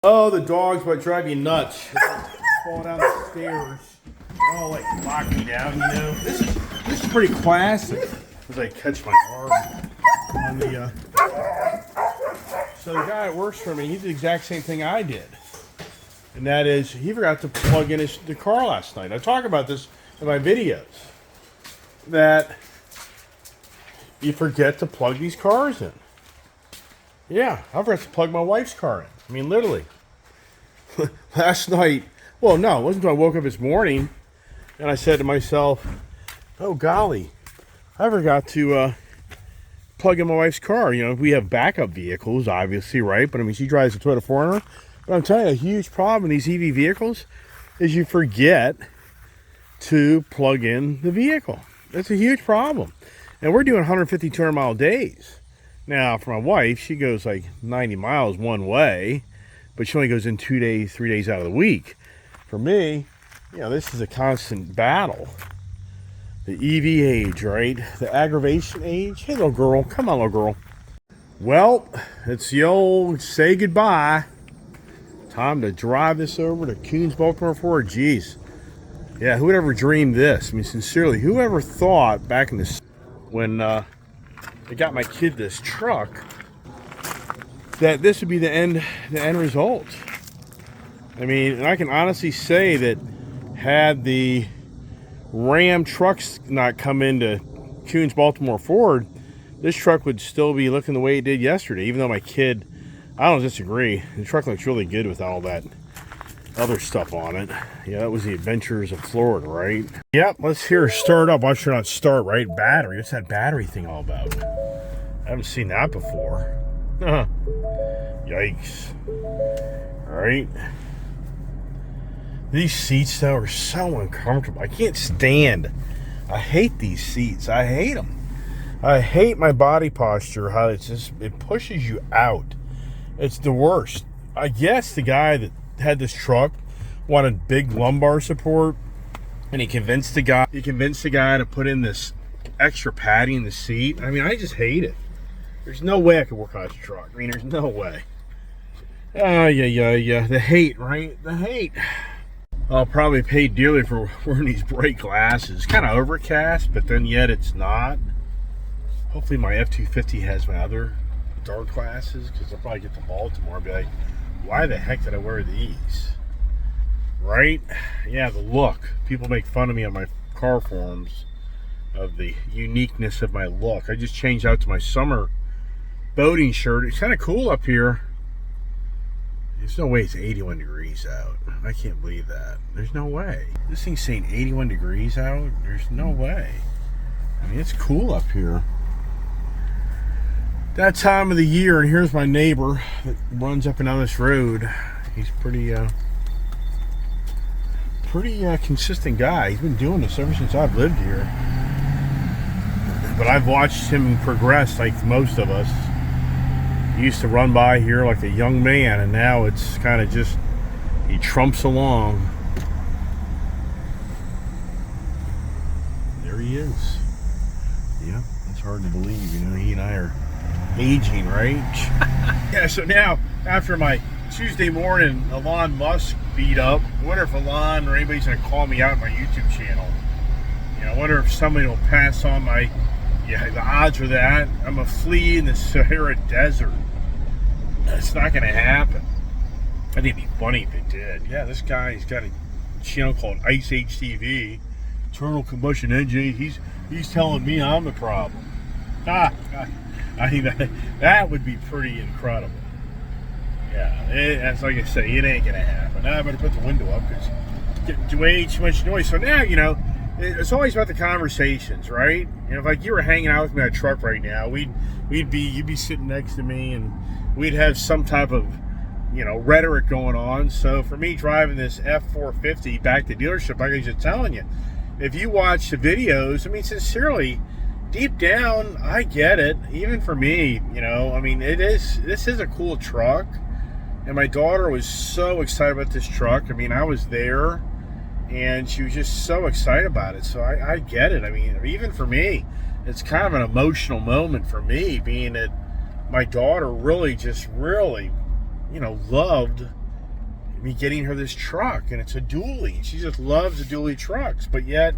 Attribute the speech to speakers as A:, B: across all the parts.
A: Oh, the dogs might drive you nuts. Falling down the stairs. Oh, like lock me down, you know. This is pretty classic. As I catch my arm on the. So the guy that works for me, he did the exact same thing I did, and that is he forgot to plug in the car last night. I talk about this in my videos that you forget to plug these cars in. Yeah, I forgot to plug my wife's car in. I mean, literally. Last night, well, no, it wasn't until I woke up this morning and I said to myself, oh, golly, I forgot to plug in my wife's car. You know, we have backup vehicles, obviously, right? But I mean, she drives a Toyota 4Runner. But I'm telling you, a huge problem in these EV vehicles is you forget to plug in the vehicle. That's a huge problem. And we're doing 150, 200-mile days. Now, for my wife, she goes like 90 miles one way, but she only goes in 2 days, 3 days out of the week. For me, you know, this is a constant battle. The EV age, right? The aggravation age. Hey, little girl. Come on, little girl. Well, it's the old say goodbye. Time to drive this over to Coons, Baltimore Ford. Jeez. Yeah, who would ever dream this? I mean, sincerely, whoever thought back in the... when I got my kid this truck, that this would be the end result. I mean, and I can honestly say that had the Ram trucks not come into Coons Baltimore Ford, this truck would still be looking the way it did yesterday, even though my kid, I don't disagree, the truck looks really good with all that other stuff on it. Yeah, that was the Adventures of Florida, right? Yep, let's hear her start up. Why should not start, right? Battery. What's that battery thing all about? I haven't seen that before. Yikes. Alright. These seats, though, are so uncomfortable. I can't stand. I hate these seats. I hate them. I hate my body posture, how it's just, it pushes you out. It's the worst. I guess the guy that had this truck wanted big lumbar support, and he convinced the guy to put in this extra padding in the seat. I mean, I just hate it. There's no way I could work on this truck. I mean, there's no way. Yeah. The hate, right? The hate. I'll probably pay dearly for wearing these bright glasses. Kind of overcast, but then yet it's not. Hopefully my F-250 has my other dark glasses, because I'll probably get to Baltimore and be like, why the heck did I wear these? Right? Yeah, the look. People make fun of me on my car forums of the uniqueness of my look. I just changed out to my summer boating shirt. It's kind of cool up here. There's no way it's 81 degrees out. I can't believe that. There's no way. This thing's saying 81 degrees out? There's no way. I mean, it's cool up here. That time of the year, and here's my neighbor that runs up and down this road. He's pretty consistent guy. He's been doing this ever since I've lived here. But I've watched him progress like most of us. He used to run by here like a young man, and now it's kind of just, he trumps along. There he is. Yeah, it's hard to believe, you know, he and I are aging, right? Yeah, so now, after my Tuesday morning Elon Musk beat up, I wonder if Elon or anybody's going to call me out on my YouTube channel. You know, I wonder if somebody will pass on my, yeah, the odds are that I'm going to flee in the Sahara Desert. It's not going to happen. I think it'd be funny if it did. Yeah, this guy, he's got a channel called Ice Age TV, internal combustion engine. He's telling me I'm the problem. I think that would be pretty incredible. Yeah, that's like I say, it ain't gonna happen. Now I better put the window up because it's getting way too much noise. So now, you know, it's always about the conversations, right? You know, if like you were hanging out with me in a truck right now, you'd be sitting next to me, and we'd have some type of, you know, rhetoric going on. So for me driving this F-450 back to dealership, like I was just telling you, if you watch the videos, I mean, sincerely, deep down, I get it. Even for me, you know, I mean, this is a cool truck, and my daughter was so excited about this truck. I mean, I was there, and she was just so excited about it. So I get it. I mean, even for me, it's kind of an emotional moment for me, being that my daughter really, you know, loved me getting her this truck, and it's a dually. She just loves the dually trucks, but yet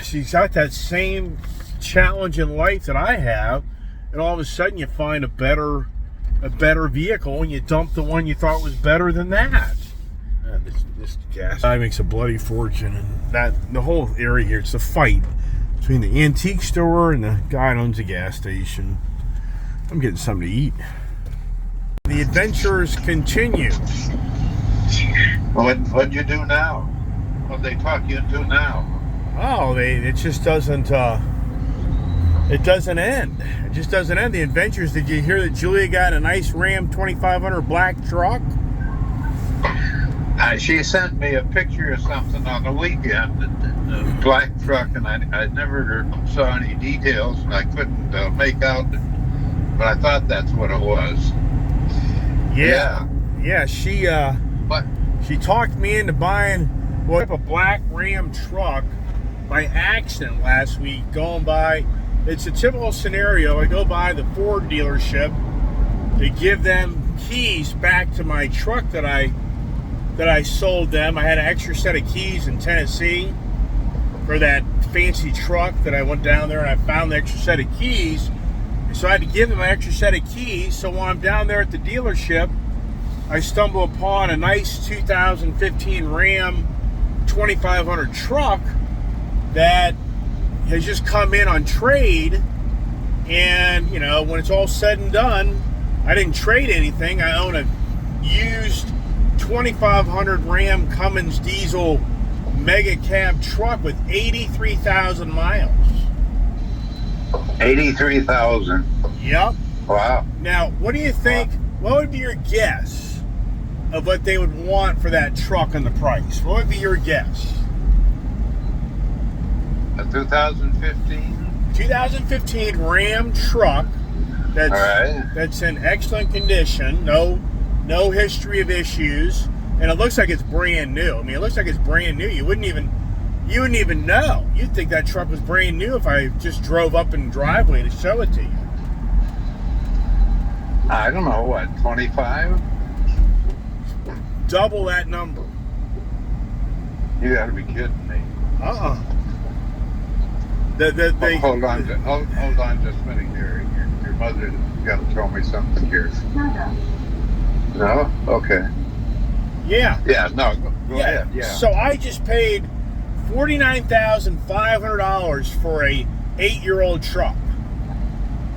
A: she's got that same challenge in life that I have, and all of a sudden you find a better vehicle and you dump the one you thought was better than that. This gas guy makes a bloody fortune, and that the whole area here, it's a fight between the antique store and the guy that owns the gas station. I'm getting something to eat. The adventures continue.
B: What'd you do now? What they talk you into now?
A: Oh, it just doesn't. It doesn't end. It just doesn't end. The adventures. Did you hear that Julia got a nice Ram 2500 black truck?
B: She sent me a picture of something on the weekend, a black truck, and I never saw any details, and I couldn't make out, but I thought that's what it was.
A: Yeah. She talked me into buying a black Ram truck by accident last week, going by. It's a typical scenario. I go by the Ford dealership to give them keys back to my truck that I sold them. I had an extra set of keys in Tennessee for that fancy truck that I went down there and I found the extra set of keys. So I had to give them an extra set of keys. So while I'm down there at the dealership, I stumble upon a nice 2015 Ram 2500 truck that has just come in on trade. And, you know, when it's all said and done, I didn't trade anything. I own a used 2500 Ram Cummins diesel mega cab truck with 83,000 miles.
B: 83,000.
A: Yep.
B: Wow.
A: Now, what do you think? What would be your guess of what they would want for that truck and the price? What would be your guess?
B: A 2015
A: Ram truck that's in excellent condition, no history of issues, and it looks like it's brand new. I mean, it looks like it's brand new. You wouldn't even know. You'd think that truck was brand new if I just drove up in the driveway to show it to you.
B: I don't know, what, 25?
A: Double that number.
B: You gotta be kidding me.
A: Hold
B: on just a minute here. Your mother's got to tell me something here. No? Okay.
A: Yeah.
B: Yeah, no, go ahead. Yeah.
A: So I just paid $49,500 for a 8-year-old truck.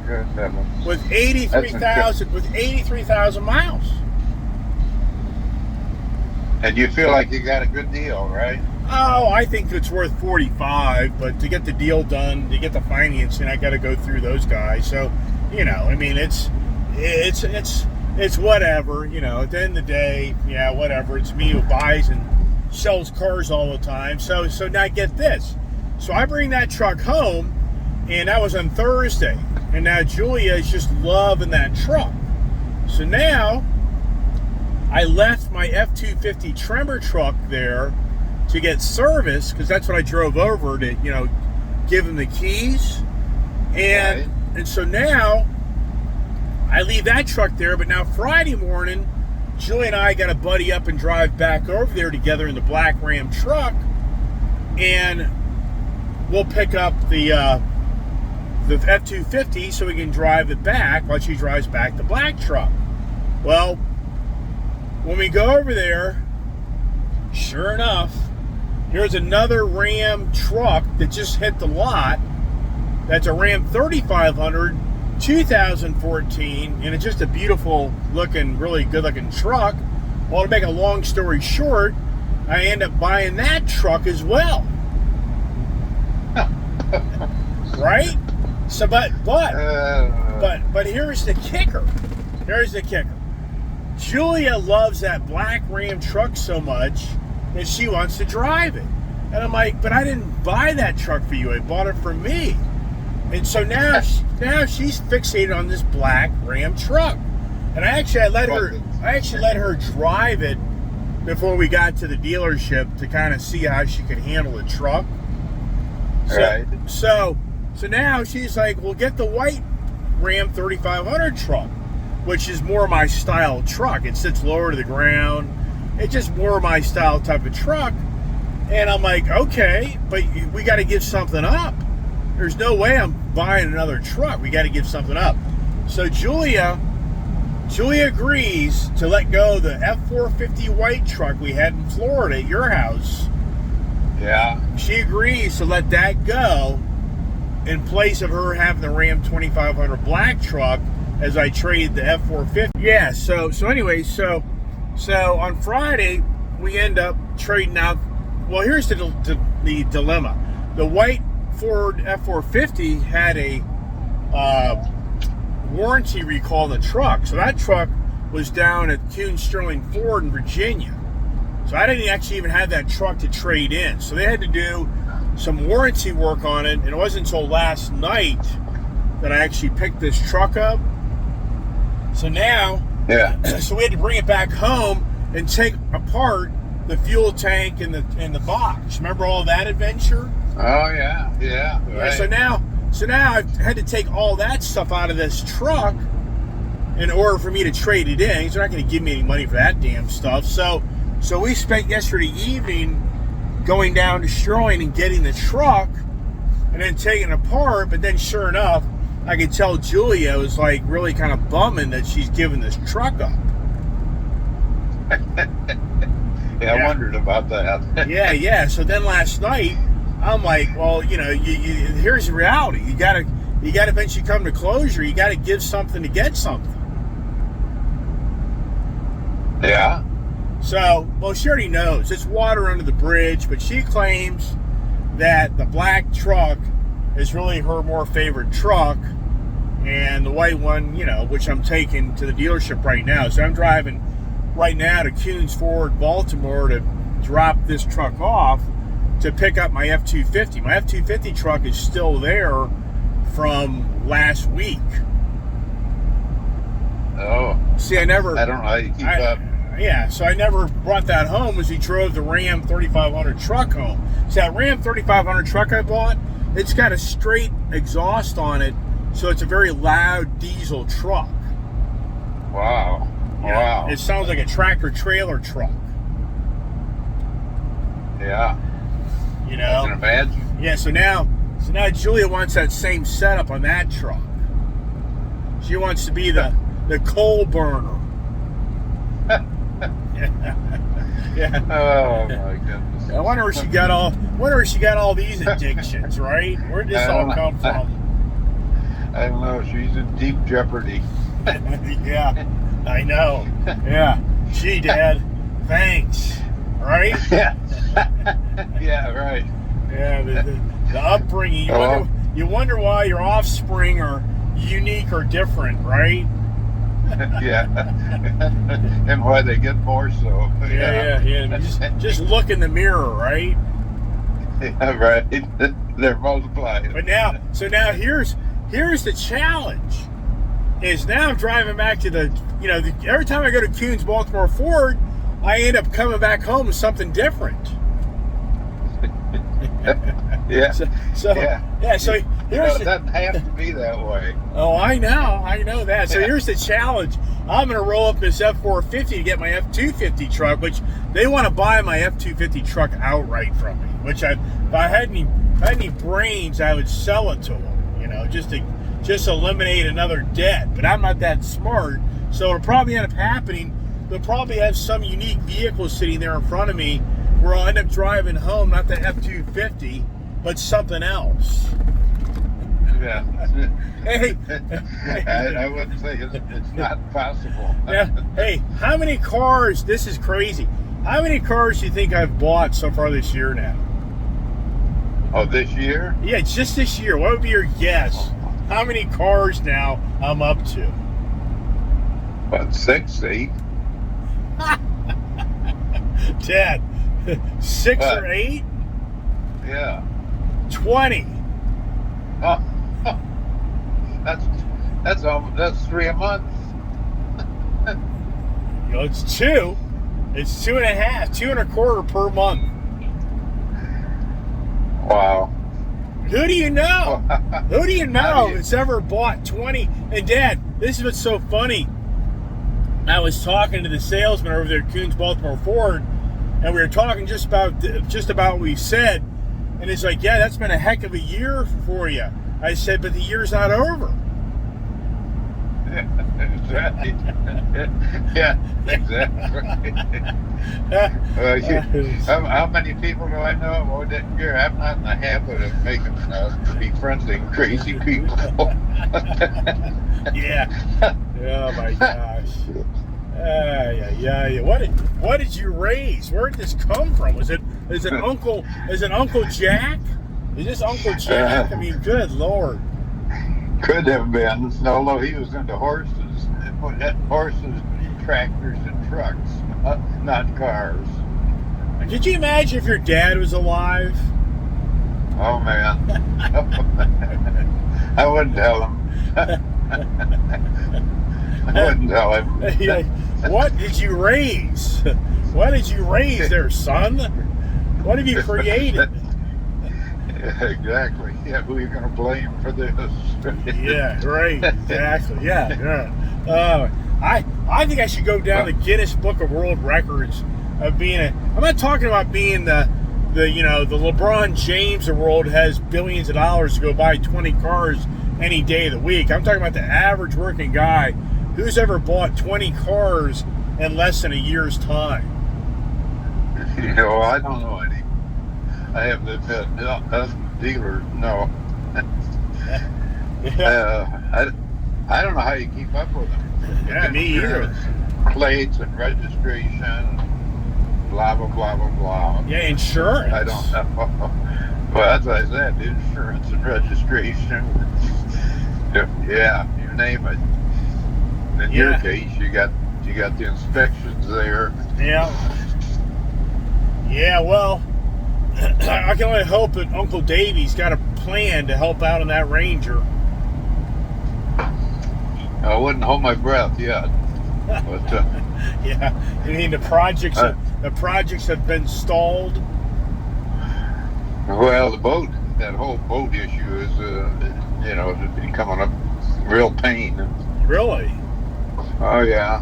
B: Good heavens.
A: With 83,000 miles.
B: And you feel like you got a good deal, right?
A: Oh, I think it's worth 45, but to get the deal done, to get the financing, I got to go through those guys. So, you know, I mean, it's whatever. You know, at the end of the day, yeah, whatever. It's me who buys and sells cars all the time. So now get this. So I bring that truck home, and that was on Thursday, and now Julia is just loving that truck. So now I left my F-250 Tremor truck there to get service, because that's what I drove over to, you know, give him the keys. And so now I leave that truck there, but now Friday morning, Julie and I got to buddy up and drive back over there together in the black Ram truck, and we'll pick up the F-250 so we can drive it back while she drives back the black truck. Well, when we go over there, sure enough, here's another Ram truck that just hit the lot. That's a Ram 3500 2014, and it's just a beautiful looking, really good looking truck. Well, to make a long story short, I end up buying that truck as well. Right? So, but here's the kicker. Here's the kicker. Julia loves that black Ram truck so much that she wants to drive it. And I'm like, but I didn't buy that truck for you. I bought it for me. And so now she's fixated on this black Ram truck. And I let her drive it before we got to the dealership to kind of see how she could handle the truck. So now she's like, well, get the white Ram 3500 truck, which is more my style truck. It sits lower to the ground. it's just more my style type of truck. And I'm like, okay, but we got to give something up. There's no way I'm buying another truck. We got to give something up. So Julia agrees to let go of the F-450 white truck we had in Florida at your house.
B: Yeah.
A: She agrees to let that go in place of her having the Ram 2500 black truck as I traded the F-450. Yeah, so on Friday, we end up trading out. Well, here's the dilemma. The white Ford F-450 had a warranty recall on the truck. So that truck was down at Kuhn Sterling Ford in Virginia. So I didn't actually even have that truck to trade in. So they had to do some warranty work on it. And it wasn't until last night that I actually picked this truck up. So now, so we had to bring it back home and take apart the fuel tank and the box. Remember all that adventure?
B: Oh yeah. Right.
A: Yeah. So now I had to take all that stuff out of this truck in order for me to trade it in. He's not going to give me any money for that damn stuff. So we spent yesterday evening going down to Sterling and getting the truck and then taking it apart. But then sure enough, I could tell Julia was like really kind of bumming that she's giving this truck up.
B: Yeah, I wondered about that.
A: Yeah. So then last night, I'm like, well, here's the reality. You gotta eventually come to closure. You gotta give something to get something.
B: Yeah.
A: So, well, she already knows it's water under the bridge, but she claims that the black truck is really her more favorite truck, and the white one, which I'm taking to the dealership right now. So I'm driving right now to Kuhn's Ford, Baltimore, to drop this truck off to pick up my F-250. My F-250 truck is still there from last week.
B: Oh.
A: See, I don't
B: know how you keep up.
A: Yeah, so I never brought that home as we drove the Ram 3500 truck home. So that Ram 3500 truck I bought, it's got a straight exhaust on it, so it's a very loud diesel truck.
B: Wow. Wow.
A: It sounds like a tractor trailer truck.
B: Yeah.
A: I
B: can imagine.
A: Yeah, so now Julia wants that same setup on that truck. She wants to be the coal burner. Yeah.
B: Oh my goodness.
A: I wonder where she got all these addictions, right? Where did this all come from?
B: I don't know. She's in deep jeopardy.
A: Yeah, I know. Yeah. Gee, Dad, thanks. Right?
B: Yeah. Yeah, right.
A: Yeah, the upbringing. You wonder why your offspring are unique or different, right?
B: Yeah. And why they get more so.
A: Yeah. Just look in the mirror, right?
B: Yeah, right. They're multiplying.
A: But now here's the challenge. Is now I'm driving back to every time I go to Kuhn's Baltimore Ford, I end up coming back home with something different.
B: Yeah.
A: So
B: it doesn't have to be that way.
A: Oh, I know that. So here's the challenge. I'm going to roll up this F-450 to get my F-250 truck, which they want to buy my F-250 truck outright from me. Which if I had any brains, I would sell it to them. Just eliminate another debt. But I'm not that smart, so it'll probably end up happening. They'll probably have some unique vehicle sitting there in front of me where I'll end up driving home, not the F-250, but something else.
B: Yeah.
A: Hey.
B: I wouldn't say it's not possible.
A: Yeah. Hey, how many cars, this is crazy, how many cars do you think I've bought so far this year now?
B: Oh, this year?
A: Yeah, just this year. What would be your guess? How many cars now I'm up to?
B: About 6, 8.
A: Dad, 6 or 8?
B: Yeah.
A: 20.
B: Oh, that's 3 a month.
A: It's 2. It's 2.5, 2.25 per month.
B: Wow.
A: Who do you know? Who do you know that's ever bought 20? And Dad, this is what's so funny. I was talking to the salesman over there at Coons Baltimore Ford, and we were talking just about what we said, and he's like, "Yeah, that's been a heck of a year for you." I said, "But the year's not over."
B: Exactly. Yeah, exactly. How many people do I know? Well, I'm not in the habit of making befriending crazy people.
A: Yeah. Oh my gosh. Yeah. What did you raise? Where did this come from? Is it Uncle Jack? Is this Uncle Jack? I mean, good Lord.
B: Could have been, although he was into horses, tractors, and trucks, not cars.
A: Could you imagine if your dad was alive?
B: Oh man, I wouldn't tell him. I wouldn't tell him.
A: What did you raise? What did you raise there, son? What have you created?
B: Yeah, exactly. Yeah, who are you going to blame for this?
A: Yeah, right. Exactly. Yeah. I think I should go down the Guinness Book of World Records of being I'm not talking about being the LeBron James of the world has billions of dollars to go buy 20 cars any day of the week. I'm talking about the average working guy who's ever bought 20 cars in less than a year's time.
B: I don't know any. I have to admit, as a dealer, no. I don't know how you keep up with them.
A: Yeah, me either.
B: Plates and registration, blah, blah, blah, blah, blah.
A: Yeah, insurance.
B: I don't know. Well, as I said, insurance and registration. Yeah, you name it. In your case, you got the inspections there.
A: Yeah. Yeah, well, I can only hope that Uncle Davey's got a plan to help out on that Ranger.
B: I wouldn't hold my breath yet. But
A: yeah, you mean the projects have been stalled?
B: Well, that whole boat issue is becoming a real pain.
A: Really?
B: Oh yeah.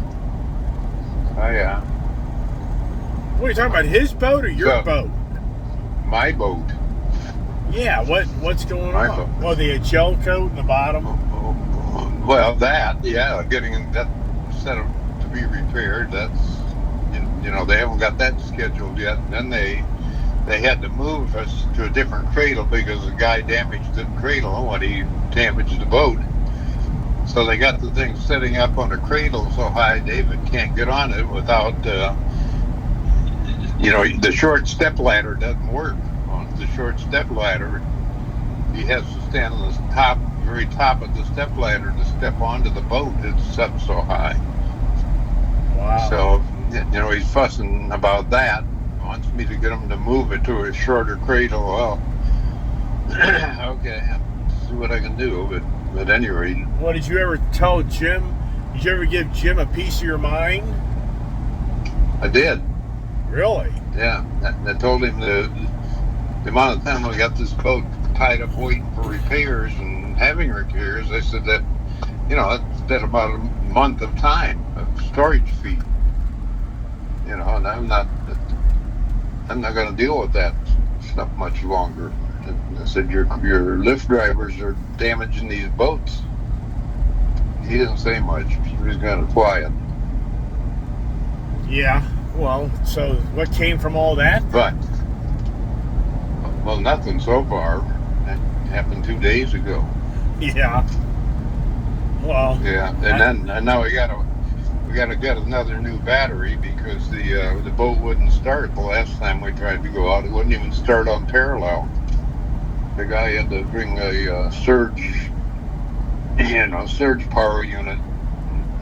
A: What are you talking about? His boat or your boat?
B: My boat.
A: Yeah. What's going
B: my
A: on?
B: Boat.
A: Well, the gel coat in the bottom.
B: Well, getting that set up to be repaired. That's they haven't got that scheduled yet. And then they had to move us to a different cradle because the guy damaged the cradle when he damaged the boat. So they got the thing sitting up on a cradle so high David can't get on it without, the short step ladder doesn't work. On the short step ladder, he has to stand on the very top of the step ladder to step onto the boat. It's up so high.
A: Wow.
B: So, he's fussing about that. Wants me to get him to move it to a shorter cradle. Well, okay, see what I can do. But at any rate.
A: Well, did you ever tell Jim? Did you ever give Jim a piece of your mind?
B: I did.
A: Really?
B: Yeah. I told him the amount of time we got this boat tied up waiting for repairs and having repairs. I said that, that's been about a month of time of storage fee. And I'm not going to deal with that stuff much longer. I said, your lift drivers are damaging these boats. He didn't say much. He was kind of quiet.
A: Yeah. Well, so what came from all that?
B: Well, nothing so far. That happened 2 days ago.
A: Yeah. Well.
B: Yeah, and now we gotta get another new battery because the boat wouldn't start the last time we tried to go out. It wouldn't even start on parallel. The guy had to bring a surge power unit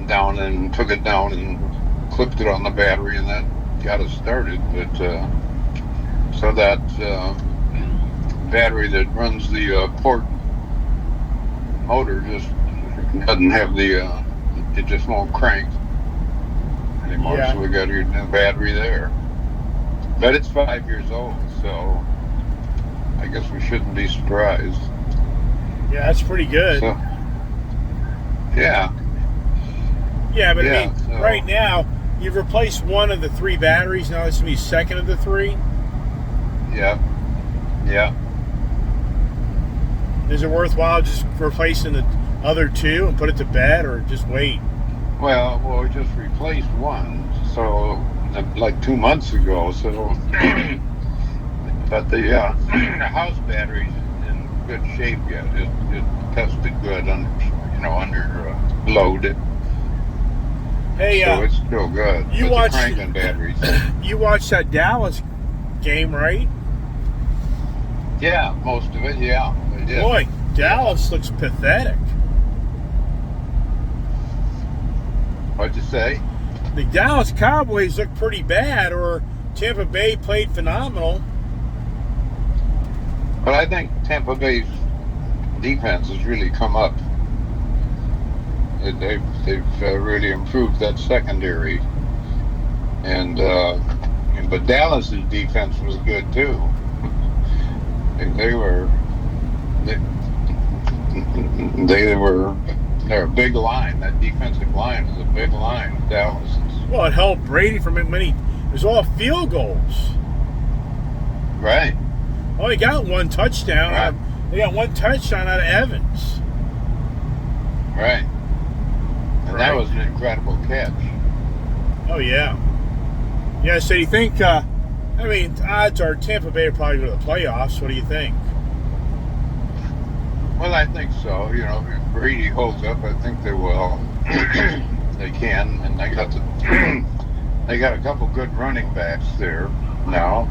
B: down and took it down and clipped it on the battery, and that got us started. But so that battery that runs the port motor just doesn't have it just won't crank anymore.
A: Yeah.
B: So we got a new battery there. But it's 5 years old, so I guess we shouldn't be surprised.
A: Yeah, that's pretty good.
B: So, yeah.
A: Yeah, but I
B: Yeah,
A: mean,
B: so-
A: right now, you've replaced one of the 3 batteries. Now this is going to be second of the 3.
B: Yeah. Yeah.
A: Is it worthwhile just replacing the other 2 and put it to bed, or just wait?
B: Well, we just replaced one, so like 2 months ago. So, but the house battery's in good shape yet. It tested good under load,
A: Hey,
B: so it's still good.
A: you
B: But
A: watched-
B: the cranking batteries,
A: you watched that Dallas game, right?
B: yeah, most of it, yeah, I did.
A: Boy, Dallas looks pathetic.
B: What'd you say?
A: The Dallas Cowboys look pretty bad, or Tampa Bay played phenomenal.
B: But I think Tampa Bay's defense has really come up. They've really improved that secondary, and but Dallas's defense was good too. They're a big line. That defensive line is a big line. Dallas.
A: Well, it helped Brady from many. It was all field goals.
B: Right.
A: Oh, he got 1 touchdown.
B: Right.
A: They got 1 touchdown out of Evans.
B: Right. And
A: Right.
B: that was an incredible catch.
A: Oh yeah. Yeah. So you think? I mean, odds are Tampa Bay will probably go to the playoffs. What do you think?
B: Well, I think so. If Brady holds up, I think they will. They can, and they got a couple good running backs there now,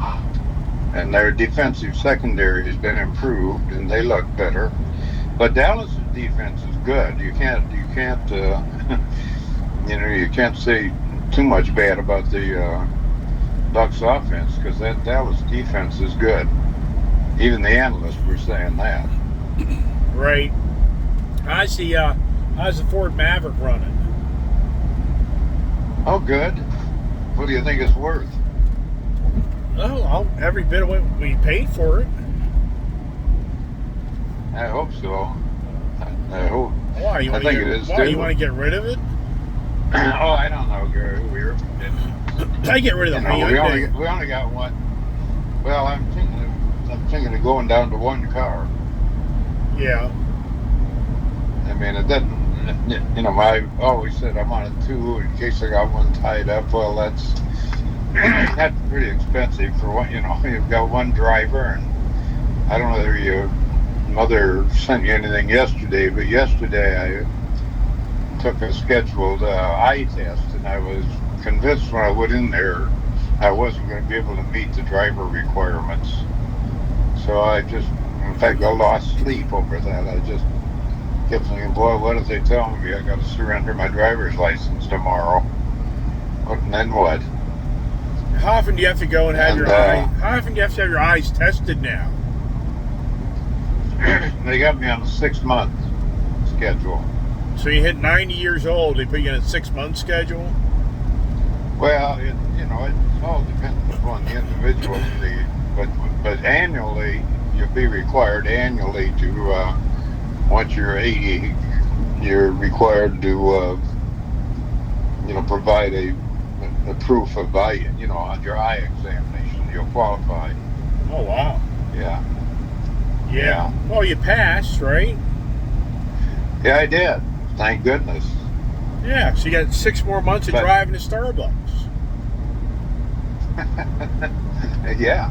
B: and their defensive secondary has been improved, and they look better. But Dallas's defense is good. You can't you can't say too much bad about the Bucks offense, because that Dallas defense is good. Even the analysts were saying that.
A: Right. How's the Ford Maverick running?
B: Oh, good. What do you think it's worth?
A: Oh, every bit of what we paid for it.
B: I hope so. I hope.
A: Why? You
B: I
A: want
B: think
A: to
B: it is
A: Why?
B: too.
A: You want to get rid of it?
B: Oh, I don't know, Gary.
A: I get rid of the Hyundai.
B: We only got one. Well, I'm thinking of going down to one car.
A: Yeah.
B: I mean, it doesn't. I always said I wanted 2 in case I got one tied up. Well, that's pretty expensive for one. You've got one driver, and I don't know whether your mother sent you anything yesterday, but yesterday I took a scheduled eye test, and I was convinced when I went in there I wasn't going to be able to meet the driver requirements. So in fact, I lost sleep over that. I just kept thinking, boy, what if they tell me I got to surrender my driver's license tomorrow? And then what?
A: How often do you have to go and have your
B: And,
A: eyes? How often do you have to have your eyes tested now?
B: They got me on a 6-month schedule.
A: So you hit 90 years old, they put you in a 6-month schedule.
B: Well, it all depends upon the individual. But annually, you'll be required annually to, once you're 80, you're required to, provide a proof of eye, on your eye examination. You'll qualify.
A: Oh wow.
B: Yeah.
A: Yeah. Well, you passed, right?
B: Yeah, I did. Thank goodness.
A: Yeah. So you got 6 more months of
B: But-
A: driving to Starbucks.
B: Yeah.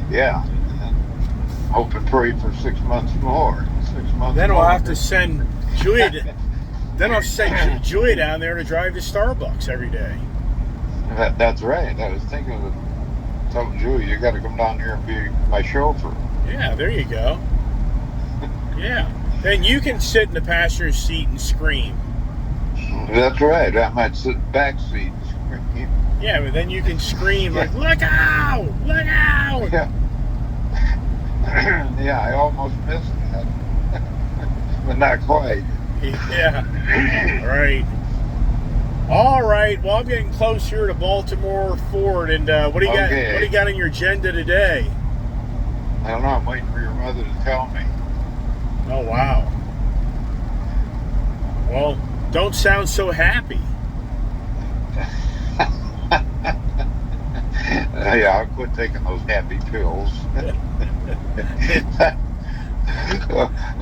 B: Yeah. Hope and pray for 6 months more. 6 months.
A: Then I'll have
B: longer.
A: to send Julia. Then I'll send Julia down there to drive to Starbucks every day.
B: That's right. I was thinking of telling Julie, you got to come down here and be my chauffeur.
A: Yeah, there you go. Yeah. Then you can sit in the passenger seat and scream.
B: That's right. I might sit back seat and scream.
A: Yeah, but then you can scream like, "Look out! Look out!"
B: Yeah. Yeah, I almost missed that. But not quite.
A: Yeah. Right. All right. Well, I'm getting close here to Baltimore Ford, and what do you got?
B: Okay.
A: What do you got on your agenda today?
B: I don't know. I'm waiting for your mother to tell me.
A: Oh wow. Well, don't sound so happy.
B: Yeah, I'll quit taking those happy pills.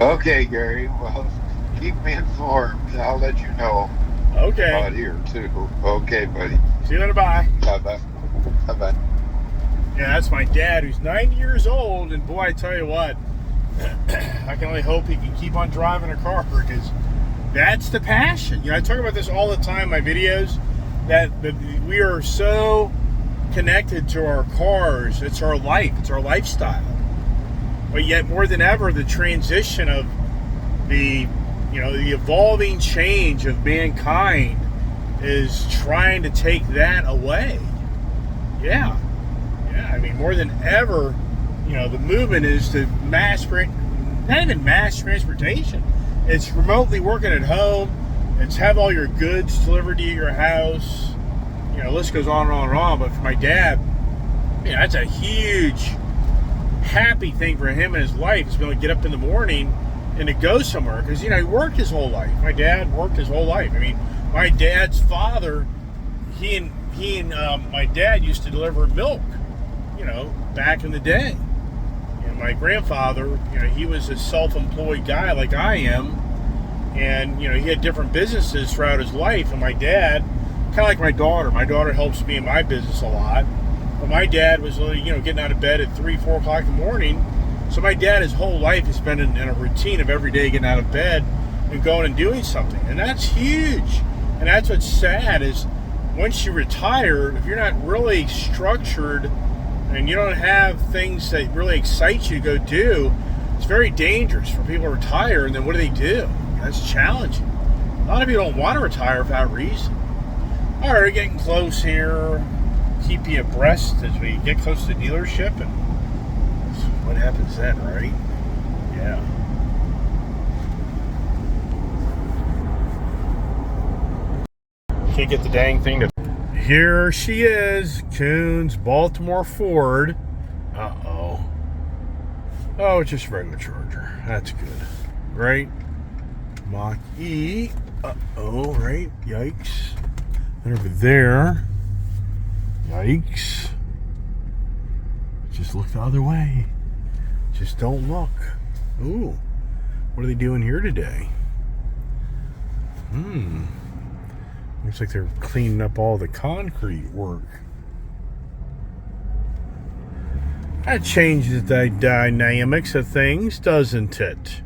B: Okay, Gary. Well, keep me informed. I'll let you know
A: Okay.
B: about here too. Okay, buddy.
A: See you later. Bye.
B: Bye bye. Bye bye.
A: Yeah, that's my dad, who's 90 years old, and boy, I tell you what, I can only hope he can keep on driving a car, because that's the passion. You know, I talk about this all the time in my videos, that we are so connected to our cars. It's our life. It's our lifestyle. But yet, more than ever, the transition of the evolving change of mankind is trying to take that away. Yeah. I mean, more than ever, the movement is to not even mass transportation. It's remotely working at home. It's have all your goods delivered to your house. The list goes on and on and on. But for my dad, that's a huge, happy thing for him in his life, is being able to get up in the morning and to go somewhere. Because, he worked his whole life. My dad worked his whole life. I mean, my dad's father, he and my dad used to deliver milk, back in the day. And my grandfather, he was a self-employed guy like I am. And, he had different businesses throughout his life. And my dad, kind of like my daughter helps me in my business a lot. But my dad was, getting out of bed at 3, 4 o'clock in the morning. So my dad, his whole life, has been in a routine of every day getting out of bed and going and doing something. And that's huge. And that's what's sad, is once you retire, if you're not really structured and you don't have things that really excite you to go do, it's very dangerous for people to retire. And then what do? That's challenging. A lot of people don't want to retire for that reason. All right, we're getting close here. Keep you abreast as we get close to the dealership, and what happens then, right? Yeah. Can't get the dang thing to... Here she is, Coons Baltimore Ford. Uh-oh. Oh, it's just a regular Charger. That's good. Right? Mach-E. Uh-oh, right? Yikes. And over there. Yikes. Just look the other way. Just don't look. Ooh. What are they doing here today? Looks like they're cleaning up all the concrete work. That changes the dynamics of things, doesn't it?